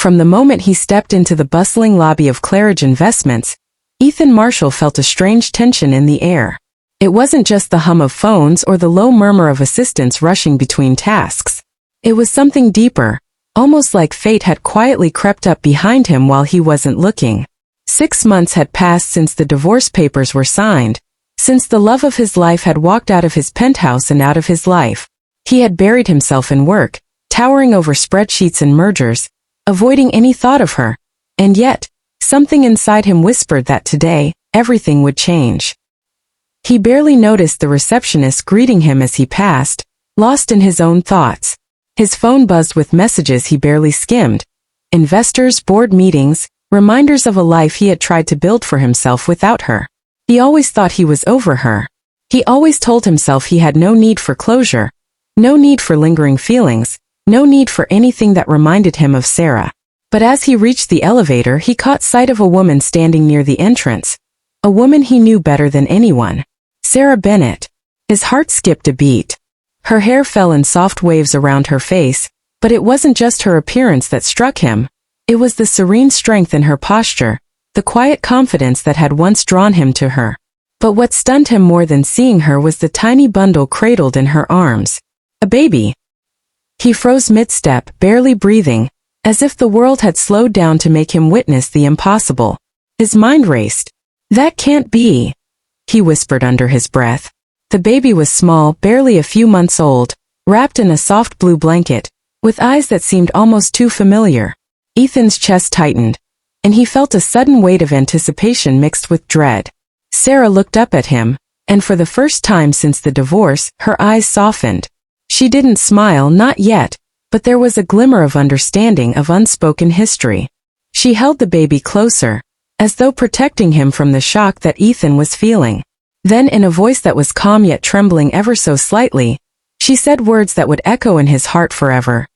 From the moment he stepped into the bustling lobby of Claridge Investments, Ethan Marshall felt a strange tension in the air. It wasn't just the hum of phones or the low murmur of assistants rushing between tasks. It was something deeper, almost like fate had quietly crept up behind him while he wasn't looking. 6 months had passed since the divorce papers were signed, since the love of his life had walked out of his penthouse and out of his life. He had buried himself in work, towering over spreadsheets and mergers, avoiding any thought of her. And yet, something inside him whispered that today, everything would change. He barely noticed the receptionist greeting him as he passed, lost in his own thoughts. His phone buzzed with messages he barely skimmed. Investors, board meetings, reminders of a life he had tried to build for himself without her. He always thought he was over her. He always told himself he had no need for closure, no need for lingering feelings, no need for anything that reminded him of Sarah. But as he reached the elevator, he caught sight of a woman standing near the entrance. A woman he knew better than anyone. Sarah Bennett. His heart skipped a beat. Her hair fell in soft waves around her face, but it wasn't just her appearance that struck him. It was the serene strength in her posture, the quiet confidence that had once drawn him to her. But what stunned him more than seeing her was the tiny bundle cradled in her arms. A baby. He froze mid-step, barely breathing, as if the world had slowed down to make him witness the impossible. His mind raced. "That can't be," he whispered under his breath. The baby was small, barely a few months old, wrapped in a soft blue blanket, with eyes that seemed almost too familiar. Ethan's chest tightened, and he felt a sudden weight of anticipation mixed with dread. Sarah looked up at him, and for the first time since the divorce, her eyes softened. She didn't smile, not yet, but there was a glimmer of understanding of unspoken history. She held the baby closer, as though protecting him from the shock that Ethan was feeling. Then, in a voice that was calm yet trembling ever so slightly, she said words that would echo in his heart forever.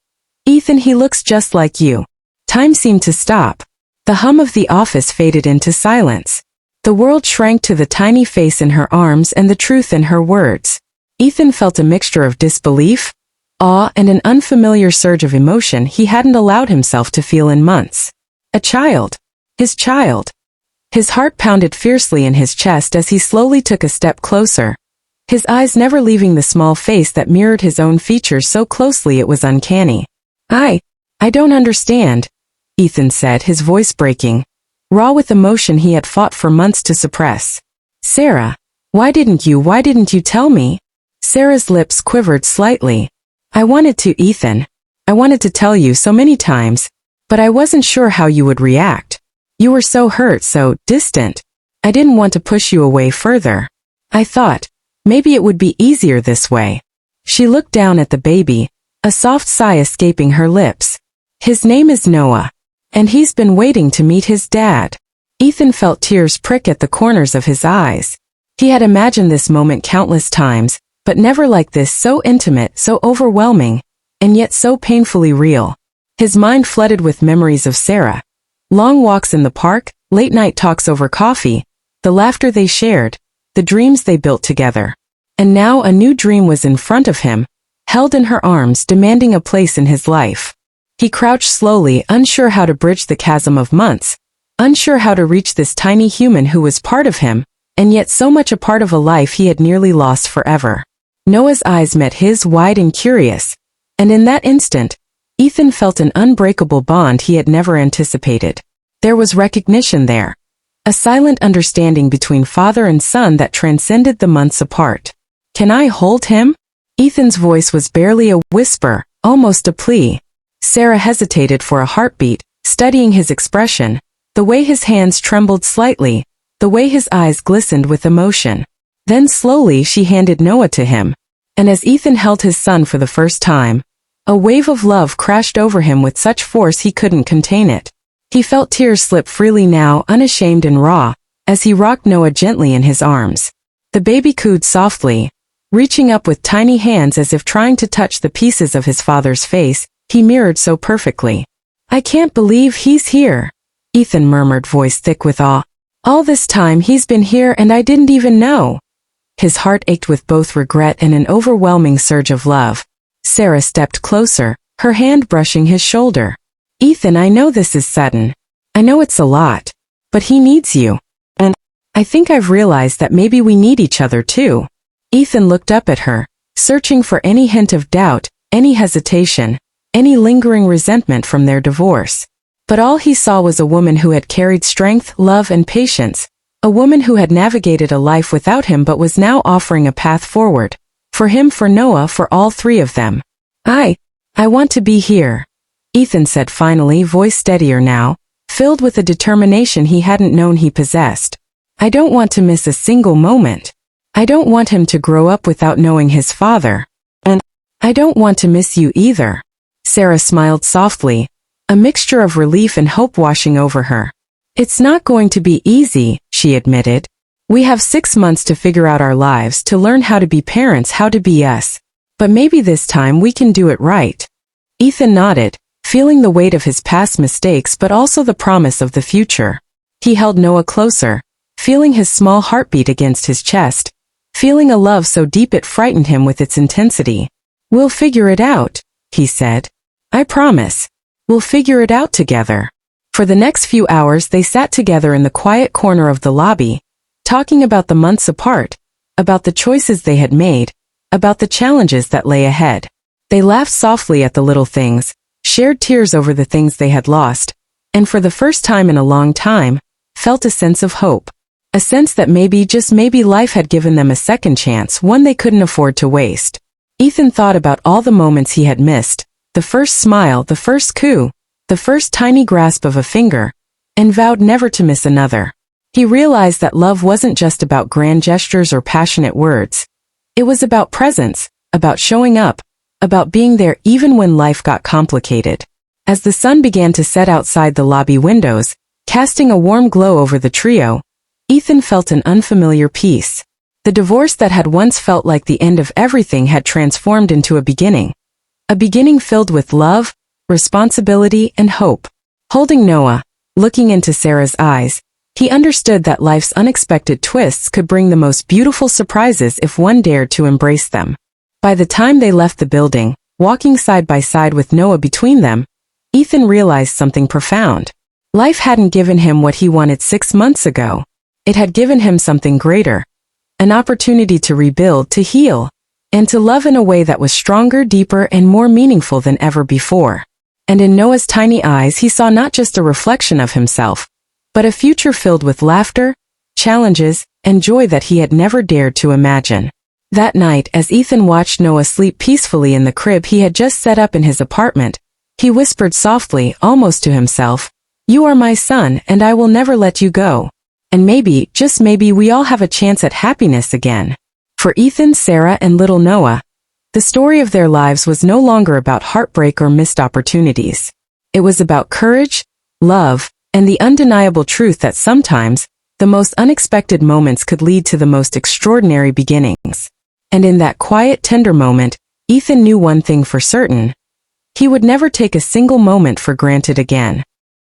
"Ethan, he looks just like you." Time seemed to stop. The hum of the office faded into silence. The world shrank to the tiny face in her arms and the truth in her words. Ethan felt a mixture of disbelief, awe, and an unfamiliar surge of emotion he hadn't allowed himself to feel in months. A child. His child. His heart pounded fiercely in his chest as he slowly took a step closer, his eyes never leaving the small face that mirrored his own features so closely it was uncanny. I don't understand," Ethan said, his voice breaking, raw with emotion he had fought for months to suppress. "Sarah, why didn't you tell me?" Sarah's lips quivered slightly. "I wanted to, Ethan. I wanted to tell you so many times, but I wasn't sure how you would react. You were so hurt, so distant. I didn't want to push you away further. I thought, maybe it would be easier this way." She looked down at the baby, a soft sigh escaping her lips. "His name is Noah, and he's been waiting to meet his dad." Ethan felt tears prick at the corners of his eyes. He had imagined this moment countless times, but never like this, so intimate, so overwhelming, and yet so painfully real. His mind flooded with memories of Sarah. Long walks in the park, late-night talks over coffee, the laughter they shared, the dreams they built together. And now a new dream was in front of him, held in her arms, demanding a place in his life. He crouched slowly, unsure how to bridge the chasm of months, unsure how to reach this tiny human who was part of him, and yet so much a part of a life he had nearly lost forever. Noah's eyes met his, wide and curious, and in that instant, Ethan felt an unbreakable bond he had never anticipated. There was recognition there, a silent understanding between father and son that transcended the months apart. "Can I hold him?" Ethan's voice was barely a whisper, almost a plea. Sarah hesitated for a heartbeat, studying his expression, the way his hands trembled slightly, the way his eyes glistened with emotion. Then slowly she handed Noah to him, and as Ethan held his son for the first time, a wave of love crashed over him with such force he couldn't contain it. He felt tears slip freely now, unashamed and raw, as he rocked Noah gently in his arms. The baby cooed softly, reaching up with tiny hands as if trying to touch the pieces of his father's face he mirrored so perfectly. "I can't believe he's here," Ethan murmured, voice thick with awe. "All this time he's been here and I didn't even know." His heart ached with both regret and an overwhelming surge of love. Sarah stepped closer, her hand brushing his shoulder. Ethan, I know this is sudden. I know it's a lot. But he needs you. And I think I've realized that maybe we need each other too. Ethan looked up at her, searching for any hint of doubt, any hesitation, any lingering resentment from their divorce. But all he saw was a woman who had carried strength, love, and patience. A woman who had navigated a life without him but was now offering a path forward. For him, for Noah, for all three of them. I want to be here, Ethan said finally, voice steadier now, filled with a determination he hadn't known he possessed. I don't want to miss a single moment. I don't want him to grow up without knowing his father. And I don't want to miss you either. Sarah smiled softly, a mixture of relief and hope washing over her. It's not going to be easy, she admitted. We have 6 months to figure out our lives, to learn how to be parents, how to be us. But maybe this time we can do it right. Ethan nodded, feeling the weight of his past mistakes but also the promise of the future. He held Noah closer, feeling his small heartbeat against his chest, feeling a love so deep it frightened him with its intensity. We'll figure it out, he said. I promise. We'll figure it out together. For the next few hours they sat together in the quiet corner of the lobby, talking about the months apart, about the choices they had made, about the challenges that lay ahead. They laughed softly at the little things, shared tears over the things they had lost, and for the first time in a long time, felt a sense of hope. A sense that maybe, just maybe, life had given them a second chance, one they couldn't afford to waste. Ethan thought about all the moments he had missed, the first smile, the first coo, the first tiny grasp of a finger, and vowed never to miss another. He realized that love wasn't just about grand gestures or passionate words. It was about presence, about showing up, about being there even when life got complicated. As the sun began to set outside the lobby windows, casting a warm glow over the trio, Ethan felt an unfamiliar peace. The divorce that had once felt like the end of everything had transformed into a beginning. A beginning filled with love, responsibility, and hope. Holding Noah, looking into Sarah's eyes, he understood that life's unexpected twists could bring the most beautiful surprises if one dared to embrace them. By the time they left the building, walking side by side with Noah between them, Ethan realized something profound. Life hadn't given him what he wanted 6 months ago. It had given him something greater. An opportunity to rebuild, to heal, and to love in a way that was stronger, deeper, and more meaningful than ever before. And in Noah's tiny eyes he saw not just a reflection of himself, but a future filled with laughter, challenges, and joy that he had never dared to imagine. That night, as Ethan watched Noah sleep peacefully in the crib he had just set up in his apartment, he whispered softly, almost to himself, "You are my son, and I will never let you go. And maybe, just maybe, we all have a chance at happiness again." For Ethan, Sarah, and little Noah, the story of their lives was no longer about heartbreak or missed opportunities. It was about courage, love, and the undeniable truth that sometimes, the most unexpected moments could lead to the most extraordinary beginnings. And in that quiet, tender moment, Ethan knew one thing for certain. He would never take a single moment for granted again.